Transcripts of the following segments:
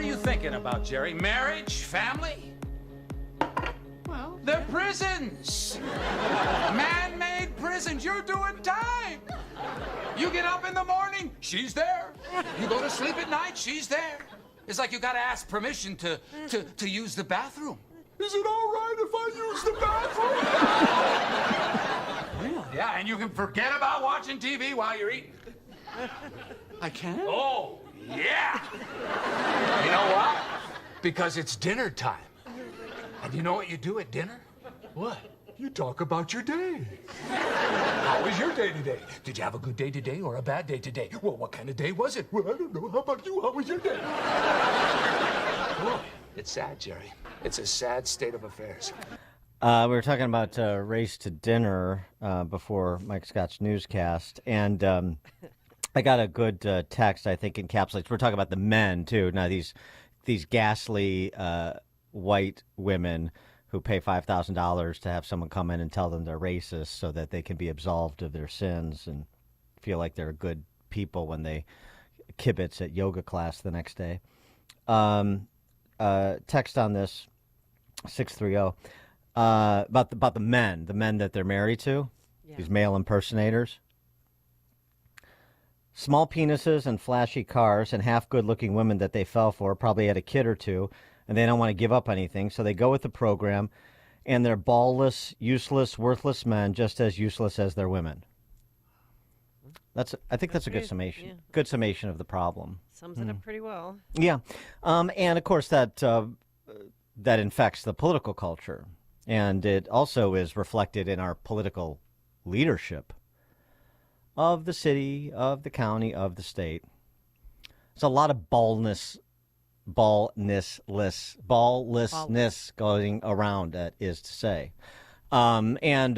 are you thinking about, Jerry? Marriage? Family? Well, they're prisons. Man-made prisons. You're doing time. You get up in the morning, she's there. You go to sleep at night, she's there. It's like you gotta ask permission to use the bathroom. Is it all right if I use the bathroom? Really? Yeah, and you can forget about watching TV while you're eating. I can? Oh, yeah. You know why? Because it's dinner time. And you know what you do at dinner? What? You talk about your day. How was your day today? Did you have a good day today or a bad day today? Well, what kind of day was it? Well, I don't know. How about you? How was your day? Boy, it's sad, Jerry. It's a sad state of affairs. We were talking about race to dinner before Mike Scott's newscast, and I got a good text, I think, encapsulates. We're talking about the men, too. Now, these ghastly white women who pay $5,000 to have someone come in and tell them they're racist so that they can be absolved of their sins and feel like they're good people when they kibitz at yoga class the next day. Text on this, 630, about the men that they're married to, these male impersonators. Small penises and flashy cars and half good-looking women that they fell for, probably had a kid or two, and they don't want to give up anything, so they go with the program, and they're ballless, useless, worthless men, just as useless as their women. I think that's a good summation. Yeah. Good summation of the problem. Sums it up pretty well. Yeah, and of course that infects the political culture, and it also is reflected in our political leadership of the city, of the county, of the state. There's a lot of balllessness going around, that is to say. And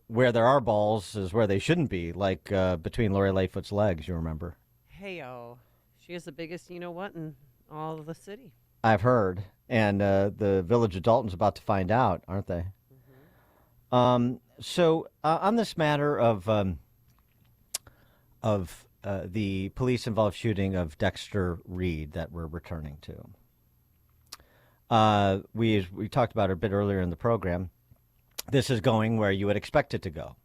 where there are balls is where they shouldn't be, like between Lori Lightfoot's legs, you remember. Hey-o. She is the biggest you-know-what in all of the city. I've heard. And the village of Dalton's about to find out, aren't they? Mm-hmm. So on this matter of the police-involved shooting of Dexter Reed that we're returning to. We talked about it a bit earlier in the program. This is going where you would expect it to go.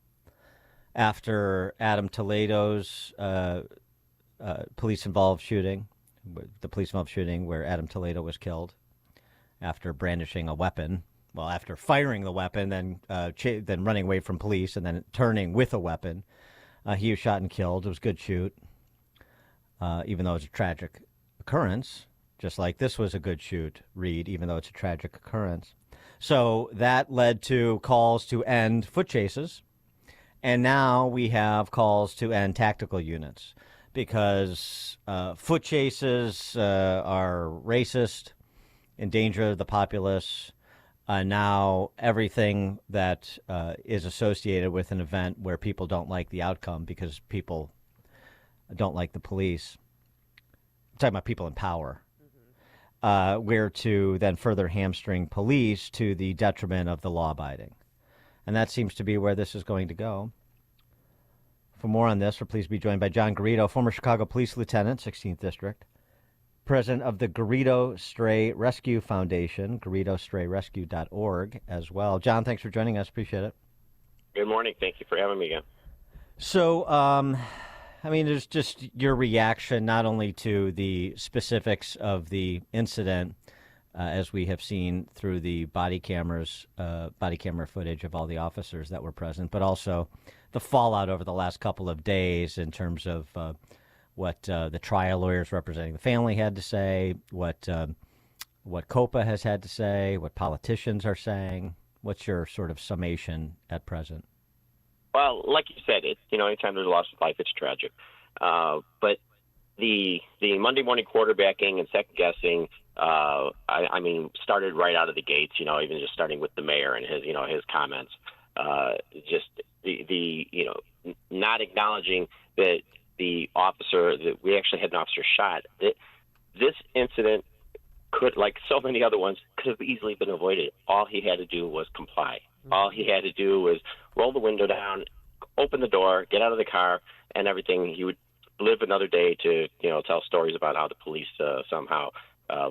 After Adam Toledo's police-involved shooting, the police-involved shooting where Adam Toledo was killed, after brandishing a weapon, after firing the weapon, then running away from police, and then turning with a weapon. He was shot and killed. It was a good shoot, even though it's a tragic occurrence, just like this was a good shoot, Reed, even though it's a tragic occurrence. So that led to calls to end foot chases, and now we have calls to end tactical units because foot chases are racist, endanger the populace. Now everything that is associated with an event where people don't like the outcome because people don't like the police. I'm talking about people in power. Where to then further hamstring police to the detriment of the law-abiding. And that seems to be where this is going to go. For more on this, we're pleased to be joined by John Garrido, former Chicago Police Lieutenant, 16th District, president of the Garrido Stray Rescue Foundation, GarridoStrayRescue.org as well. John, thanks for joining us. Appreciate it. Good morning. Thank you for having me again. So, there's just your reaction not only to the specifics of the incident, as we have seen through the body camera footage of all the officers that were present, but also the fallout over the last couple of days in terms of what the trial lawyers representing the family had to say, what COPA has had to say, what politicians are saying. What's your sort of summation at present? Well, like you said, anytime there's a loss of life, it's tragic. But the Monday morning quarterbacking and second guessing, started right out of the gates. Even just starting with the mayor and his comments, just the not acknowledging that the officer, that we actually had an officer shot. This incident could, like so many other ones, could have easily been avoided. All he had to do was comply. All he had to do was roll the window down, open the door, get out of the car, and everything. He would live another day to, tell stories about how the police somehow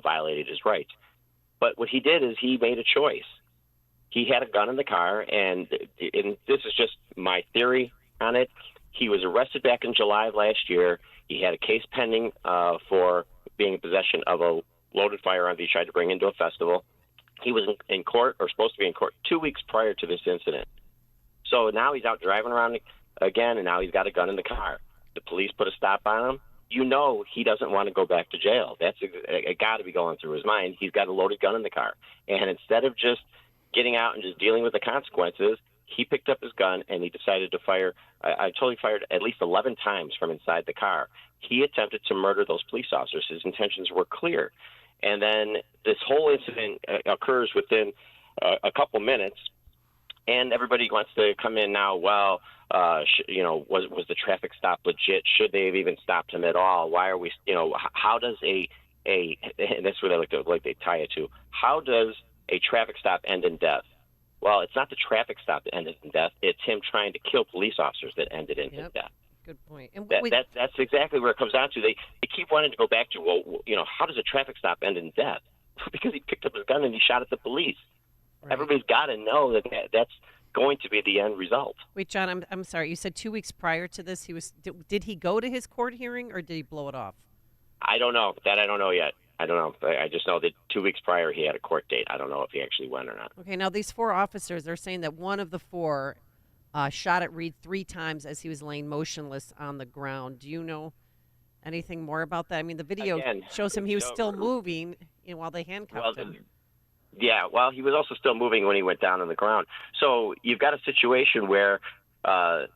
violated his rights. But what he did is he made a choice. He had a gun in the car, and this is just my theory on it. He was arrested back in July of last year. He had a case pending for being in possession of a loaded firearm that he tried to bring into a festival. He was in court, or supposed to be in court, 2 weeks prior to this incident. So now he's out driving around again, and now he's got a gun in the car. The police put a stop on him. You know he doesn't want to go back to jail. That's got to be going through his mind. He's got a loaded gun in the car. And instead of just getting out and just dealing with the consequences, he picked up his gun and he decided to fire. I told him he fired at least 11 times from inside the car. He attempted to murder those police officers. His intentions were clear. And then this whole incident occurs within a couple minutes, and everybody wants to come in now. Well, was the traffic stop legit? Should they have even stopped him at all? Why are we? How does and that's what they tie it to. How does a traffic stop end in death? Well, it's not the traffic stop that ended in death. It's him trying to kill police officers that ended in his death. Good point. And that's exactly where it comes down to. They keep wanting to go back to, well, how does a traffic stop end in death? Because he picked up his gun and he shot at the police. Right. Everybody's got to know that's going to be the end result. Wait, John, I'm sorry. You said 2 weeks prior to this, did he go to his court hearing or did he blow it off? I don't know. That I don't know yet. I don't know. I just know that 2 weeks prior he had a court date. I don't know if he actually went or not. Okay, now these 4 officers, they're saying that one of the 4 shot at Reed 3 times as he was laying motionless on the ground. Do you know anything more about that? I mean, the video shows him he was still moving while they handcuffed him. Yeah, well, he was also still moving when he went down on the ground. So you've got a situation where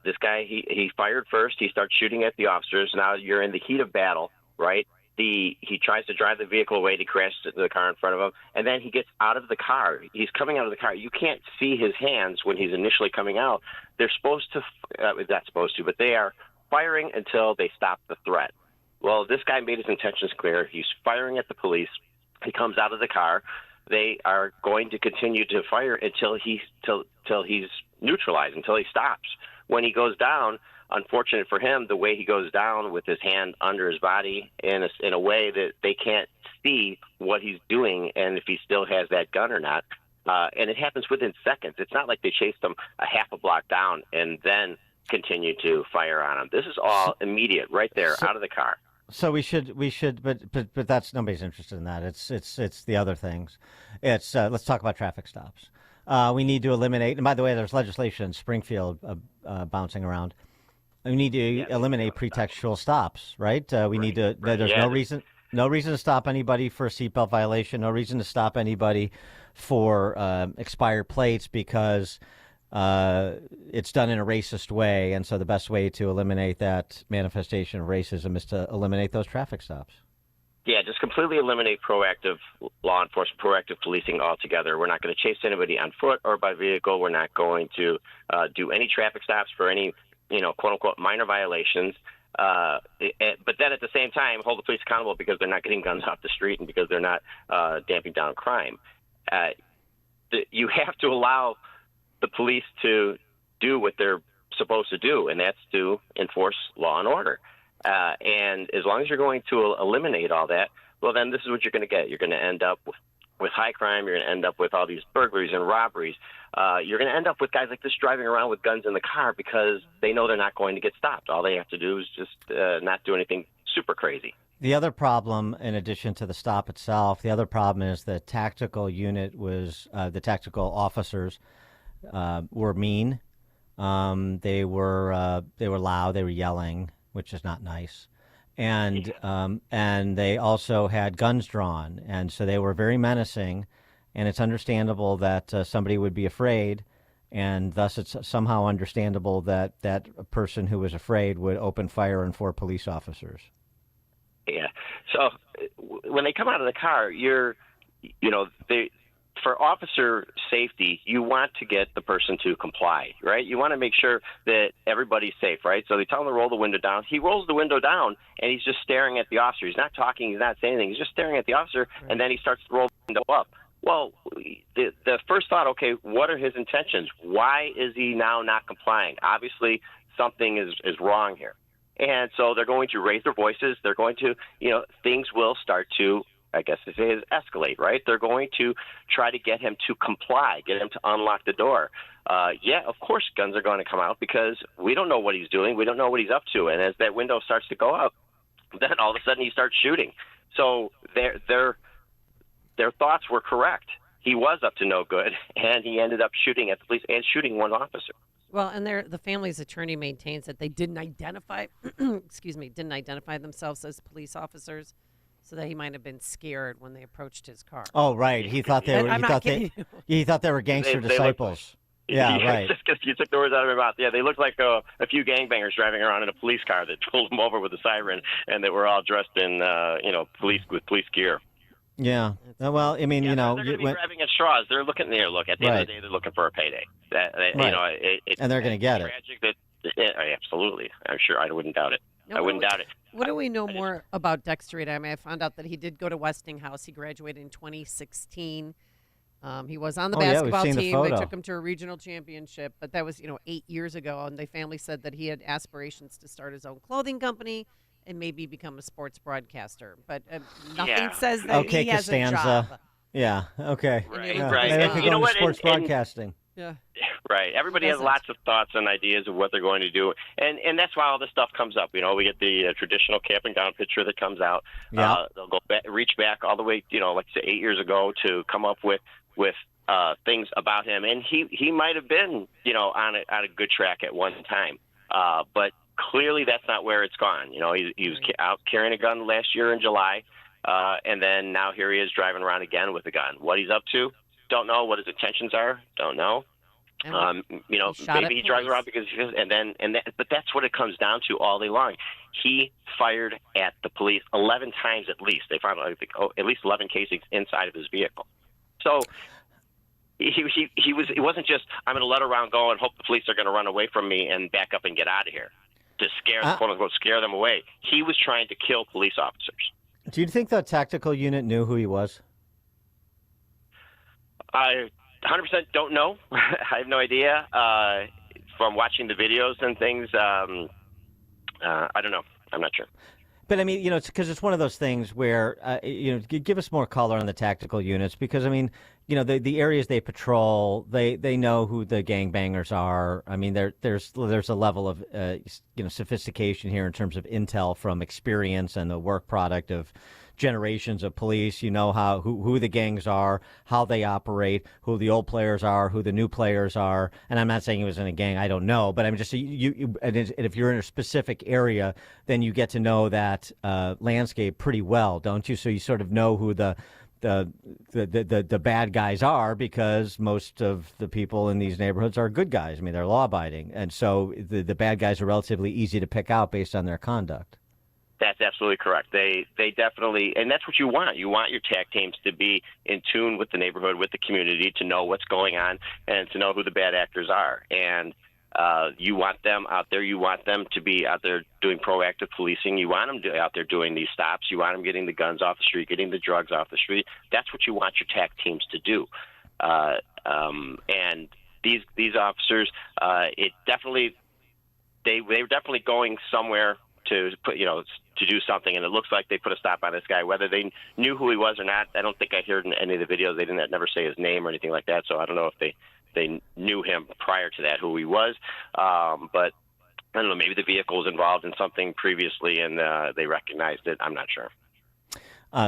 this guy, he fired first. He starts shooting at the officers. Now you're in the heat of battle, right? He tries to drive the vehicle away. He crashes into the car in front of him, and then he gets out of the car. He's coming out of the car. You can't see his hands when he's initially coming out. They're supposed to, not supposed to, but they are firing until they stop the threat. Well, this guy made his intentions clear. He's firing at the police. He comes out of the car. They are going to continue to fire until he's neutralized, until he stops. When he goes down, unfortunate for him, the way he goes down with his hand under his body in a way that they can't see what he's doing and if he still has that gun or not. And it happens within seconds. It's not like they chased him a half a block down and then continue to fire on him. This is all immediate, right there, out of the car. So we should, but that's, nobody's interested in that. It's the other things. It's let's talk about traffic stops. We need to eliminate. And by the way, there's legislation in Springfield bouncing around. We need to eliminate pretextual stops, right? We need to. There's no reason to stop anybody for a seatbelt violation. No reason to stop anybody for expired plates because it's done in a racist way. And so the best way to eliminate that manifestation of racism is to eliminate those traffic stops. Yeah, just completely eliminate proactive law enforcement, proactive policing altogether. We're not going to chase anybody on foot or by vehicle. We're not going to do any traffic stops for any, quote unquote, minor violations. But then at the same time, hold the police accountable because they're not getting guns off the street and because they're not damping down crime. You have to allow the police to do what they're supposed to do, and that's to enforce law and order. And as long as you're going to eliminate all that, well, then this is what you're going to get. You're going to end up with high crime. You're going to end up with all these burglaries and robberies. You're going to end up with guys like this driving around with guns in the car because they know they're not going to get stopped. All they have to do is just not do anything super crazy. The other problem, in addition to the stop itself, the other problem is the tactical unit was the tactical officers were mean. They were loud. They were yelling, which is not nice. And they also had guns drawn, and so they were very menacing. And it's understandable that somebody would be afraid, and thus it's somehow understandable that that person who was afraid would open fire on 4 police officers. Yeah. So when they come out of the car, for officer safety, you want to get the person to comply, right? You want to make sure that everybody's safe, right? So they tell him to roll the window down. He rolls the window down, and he's just staring at the officer. He's not talking. He's not saying anything. He's just staring at the officer, and then he starts to roll the window up. Well, the first thought, okay, what are his intentions? Why is he now not complying? Obviously, something is wrong here. And so they're going to raise their voices. They're going to, things will start to I guess to say, is escalate, right? They're going to try to get him to comply, get him to unlock the door. Yeah, of course guns are going to come out because we don't know what he's doing. We don't know what he's up to. And as that window starts to go up, then all of a sudden he starts shooting. So their thoughts were correct. He was up to no good, and he ended up shooting at the police and shooting one officer. Well, and the family's attorney maintains that they didn't identify, didn't identify themselves as police officers, so that he might have been scared when they approached his car. Oh, right. He thought they were. He thought they were gangster disciples. Yeah, right. You took the words out of my mouth. Yeah, they looked like a few gangbangers driving around in a police car that pulled them over with a siren, and they were all dressed in, police gear. Yeah. Well, I mean, they're going to be grabbing at straws. They're looking there. Look, at the end of the day, they're looking for a payday. And they're going to get it. Absolutely. I'm sure. I wouldn't doubt it. Doubt it. What do we know more about Dexter Reed? I mean, I found out that he did go to Westinghouse. He graduated in 2016. He was on the basketball team. They took him to a regional championship, but that was 8 years ago. And the family said that he had aspirations to start his own clothing company and maybe become a sports broadcaster. But nothing says that he has a job. Yeah. Okay. Right. And you know what? Sports broadcasting. Yeah. Right. Everybody has lots of thoughts and ideas of what they're going to do, and that's why all this stuff comes up. We get the traditional cap and gown picture that comes out. Yeah. They'll go reach back all the way, like say 8 years ago to come up with things about him, and he might have been, on a good track at one time, but clearly that's not where it's gone. He was out carrying a gun last year in July, and then now here he is driving around again with a gun. What he's up to, don't know. What his intentions are, don't know. Maybe he drives around because but that's what it comes down to all day long. He fired at the police 11 times at least. They found at least 11 casings inside of his vehicle. So it wasn't just, I'm going to let a round go and hope the police are going to run away from me and back up and get out of here to quote unquote scare them away. He was trying to kill police officers. Do you think the tactical unit knew who he was? I 100% don't know. I have no idea. From watching the videos and things, I don't know. I'm not sure. But I mean, it's because it's one of those things where, give us more color on the tactical units because, I mean, the areas they patrol, they know who the gangbangers are. I mean, there's a level of, sophistication here in terms of intel from experience and the work product of generations of police. You know who the gangs are, how they operate, who the old players are, who the new players are. And I'm not saying he was in a gang. I don't know. But I'm just and if you're in a specific area, then you get to know that landscape pretty well, don't you? So you sort of know who the bad guys are because most of the people in these neighborhoods are good guys. I mean, they're law abiding. And so the bad guys are relatively easy to pick out based on their conduct. That's absolutely correct. They definitely, and that's what you want. You want your TAC teams to be in tune with the neighborhood, with the community, to know what's going on and to know who the bad actors are. And you want them out there. You want them to be out there doing proactive policing. You want them to out there doing these stops. You want them getting the guns off the street, getting the drugs off the street. That's what you want your TAC teams to do. And these officers, they were definitely going somewhere to put, to do something, and it looks like they put a stop on this guy. Whether they knew who he was or not, I don't think I heard in any of the videos. They didn't never say his name or anything like that, so I don't know if they knew him prior to that, who he was. But I don't know, maybe the vehicle was involved in something previously and they recognized it. I'm not sure.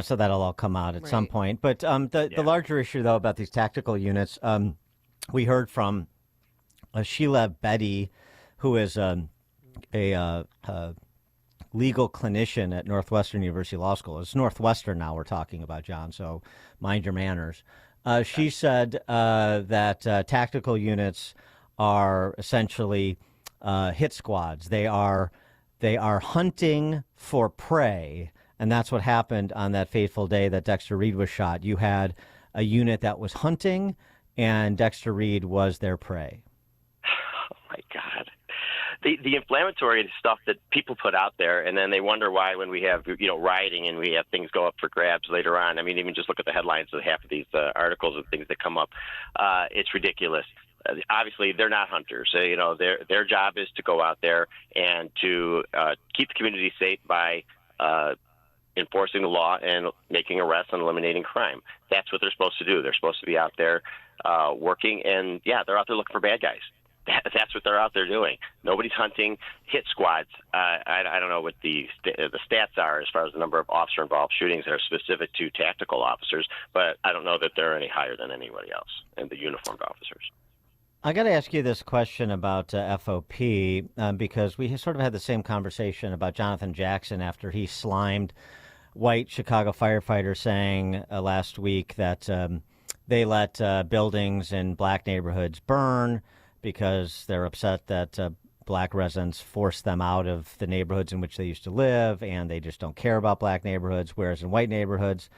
So that'll all come out at some point. But the larger issue, though, about these tactical units, we heard from Sheila Betty, who is a legal clinician at Northwestern University Law School. It's Northwestern now we're talking about, John, so mind your manners. She said that tactical units are essentially hit squads. They are hunting for prey, and that's what happened on that fateful day that Dexter Reed was shot. You had a unit that was hunting, and Dexter Reed was their prey. Oh, my God. The inflammatory stuff that people put out there, and then they wonder why when we have, rioting and we have things go up for grabs later on. I mean, even just look at the headlines of half of these articles and things that come up. It's ridiculous. Obviously, they're not hunters. Their job is to go out there and to keep the community safe by enforcing the law and making arrests and eliminating crime. That's what they're supposed to do. They're supposed to be out there working, and they're out there looking for bad guys. That's what they're out there doing. Nobody's hunting hit squads. I don't know what the stats are as far as the number of officer-involved shootings that are specific to tactical officers, but I don't know that they're any higher than anybody else and the uniformed officers. I got to ask you this question about FOP because we sort of had the same conversation about Jonathan Jackson after he slimed white Chicago firefighters, saying last week that they let buildings in black neighborhoods burn because they're upset that black residents force them out of the neighborhoods in which they used to live, and they just don't care about black neighborhoods, whereas in white neighborhoods,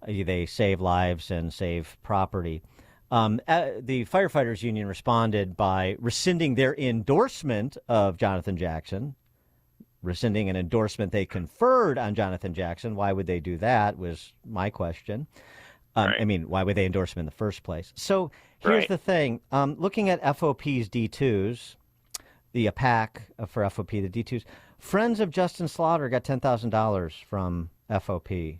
they save lives and save property. The firefighters union responded by rescinding their endorsement of Jonathan Jackson, rescinding an endorsement they conferred on Jonathan Jackson. Why would they do that was my question. Right. I mean, why would they endorse him in the first place? So here's the thing. Looking at FOP's D2s, the PAC for FOP, the D2s, friends of Justin Slaughter got $10,000 from FOP.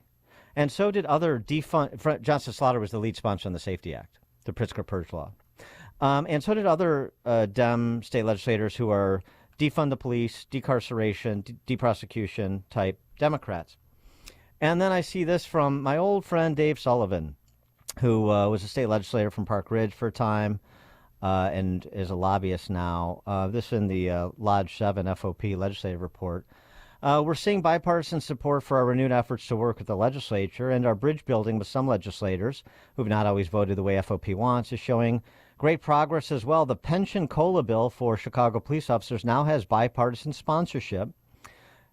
And so did other defund. Justin Slaughter was the lead sponsor on the Safety Act, the Pritzker Purge Law. And so did other Dem state legislators who are defund the police, decarceration, deprosecution type Democrats. And then I see this from my old friend Dave Sullivan, who was a state legislator from Park Ridge for a time and is a lobbyist now. This in the Lodge 7 FOP legislative report. We're seeing bipartisan support for our renewed efforts to work with the legislature, and our bridge building with some legislators who've not always voted the way FOP wants is showing great progress as well. The pension COLA bill for Chicago police officers now has bipartisan sponsorship.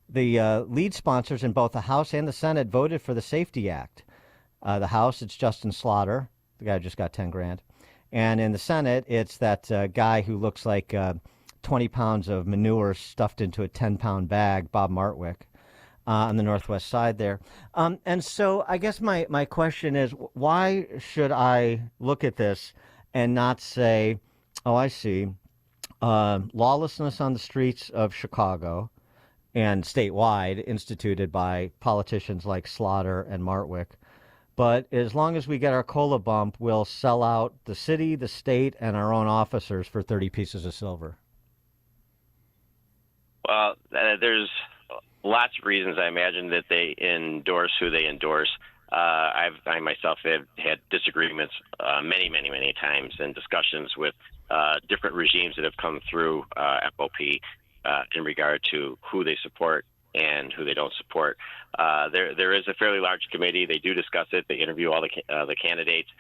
The lead sponsors in both the House and the Senate voted for the Safety Act. The House, it's Justin Slaughter, the guy who just got $10,000. And in the Senate, it's that guy who looks like 20 pounds of manure stuffed into a 10-pound bag, Bob Martwick, on the northwest side there. And so I guess my question is, why should I look at this and not say, oh, I see, lawlessness on the streets of Chicago and statewide instituted by politicians like Slaughter and Martwick. But as long as we get our COLA bump, we'll sell out the city, the state, and our own officers for 30 pieces of silver. Well, there's lots of reasons, I imagine, that they endorse who they endorse. I myself have had disagreements many times and discussions with different regimes that have come through FOP in regard to who they support and who they don't support. There is a fairly large committee. They do discuss it. They interview all the candidates.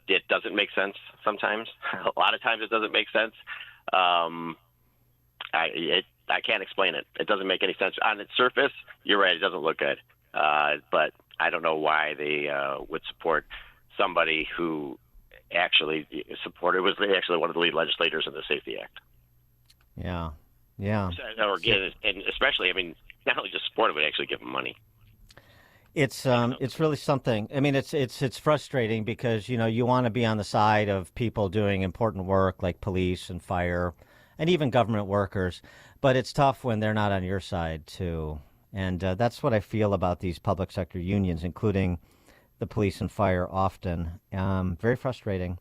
It doesn't make sense sometimes. A lot of times it doesn't make sense. I can't explain it. It doesn't make any sense. On its surface, you're right, it doesn't look good. But I don't know why they would support somebody who actually was actually one of the lead legislators in the Safety Act. Yeah. And especially, I mean, not only just support it, but actually give them money. It's really something. I mean, it's frustrating because, you want to be on the side of people doing important work like police and fire and even government workers, but it's tough when they're not on your side too. And that's what I feel about these public sector unions, including the police and fire often. Very frustrating.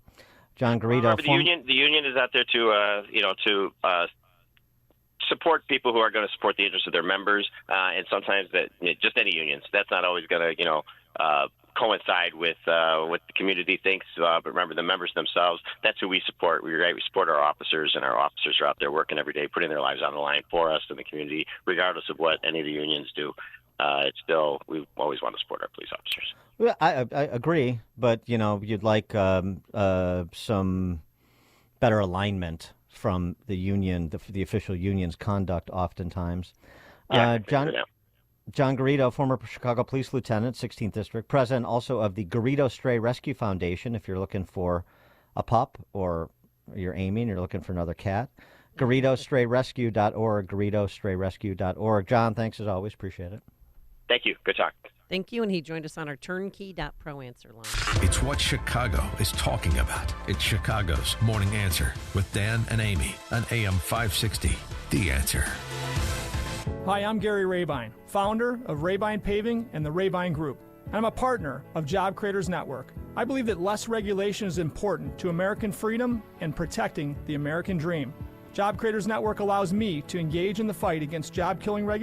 John Garrido. Remember, the union is out there to support people who are going to support the interests of their members, and sometimes that just any unions. That's not always going to coincide with what the community thinks. But remember, the members themselves. That's who we support. We support our officers, and our officers are out there working every day, putting their lives on the line for us in the community, regardless of what any of the unions do. It's still, we always want to support our police officers. Well, I agree, but you'd like some better alignment from the union, the official union's conduct oftentimes. John Garrido, former Chicago Police Lieutenant, 16th District, president also of the Garrido Stray Rescue Foundation, if you're looking for a pup or you're aiming, you're looking for another cat. GarridoStrayRescue.org, GarridoStrayRescue.org. John, thanks as always. Appreciate it. Thank you. Good talk. Thank you, and he joined us on our Turnkey.pro answer line. It's what Chicago is talking about. It's Chicago's Morning Answer with Dan and Amy on AM 560. The Answer. Hi, I'm Gary Rabine, founder of Rabine Paving and the Rabine Group. I'm a partner of Job Creators Network. I believe that less regulation is important to American freedom and protecting the American dream. Job Creators Network allows me to engage in the fight against job-killing regulations